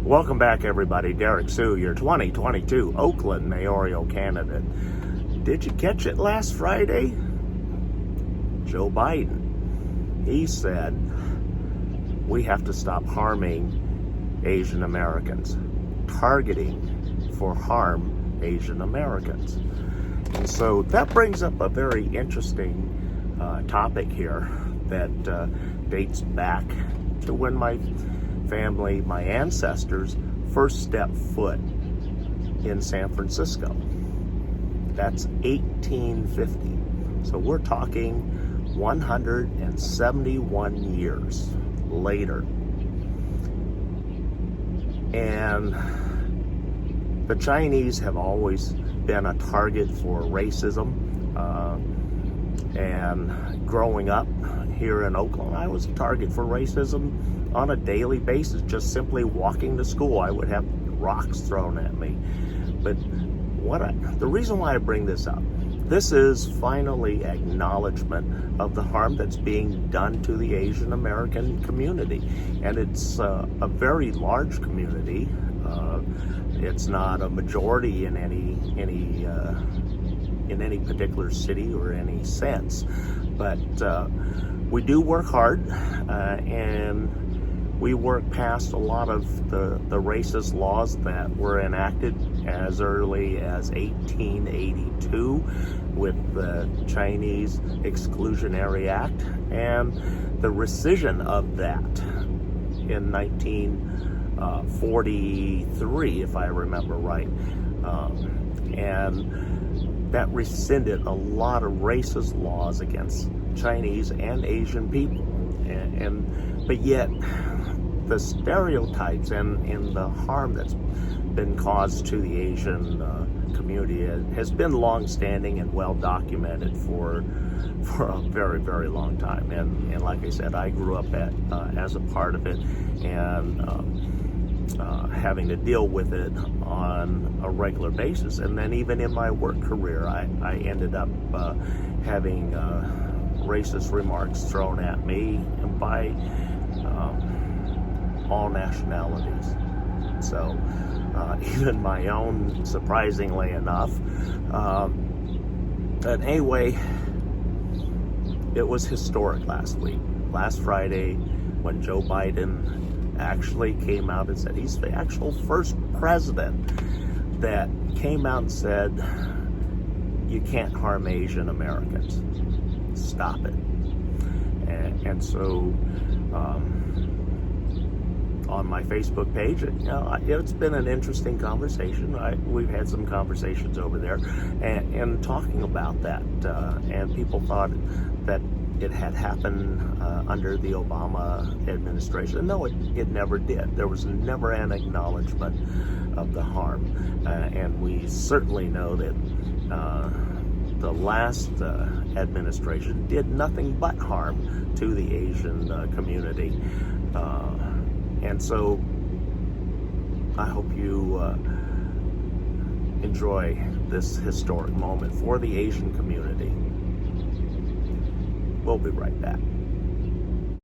Welcome back, everybody. Derrick Soo, your 2022 Oakland mayoral candidate. Did you catch it last Friday? Joe Biden, he said, we have to stop harming Asian Americans, targeting for harm Asian Americans. And so that brings up a very interesting topic here that dates back to when my family, my ancestors, first stepped foot in San Francisco. That's 1850. So we're talking 171 years later. And the Chinese have always been a target for racism. And growing up here in Oakland, I was a target for racism on a daily basis. Just simply walking to school, I would have rocks thrown at me. But the reason why I bring this up, this is finally acknowledgement of the harm that's being done to the Asian American community. And it's a very large community. It's not a majority in any particular city or any sense, but we do work hard, and we work past a lot of the racist laws that were enacted as early as 1882 with the Chinese Exclusionary Act and the rescission of that in 1943, if I remember right. And that rescinded a lot of racist laws against Chinese and Asian people. But yet, the stereotypes and the harm that's been caused to the Asian community has been long-standing and well documented for a very, very long time. And like I said, I grew up as a part of it, and having to deal with it on a regular basis. And then even in my work career, I ended up having racist remarks thrown at me by all nationalities. So even my own, surprisingly enough. But anyway, it was historic last Friday, when Joe Biden actually came out and said he's the actual first president that came out and said, you can't harm Asian Americans. Stop it. And so on my Facebook page, it's been an interesting conversation. We've had some conversations over there and talking about that. And people thought that it had happened under the Obama administration. No, it never did. There was never an acknowledgement of the harm. And we certainly know that the last administration did nothing but harm to the Asian community. And so I hope you enjoy this historic moment for the Asian community. We'll be right back.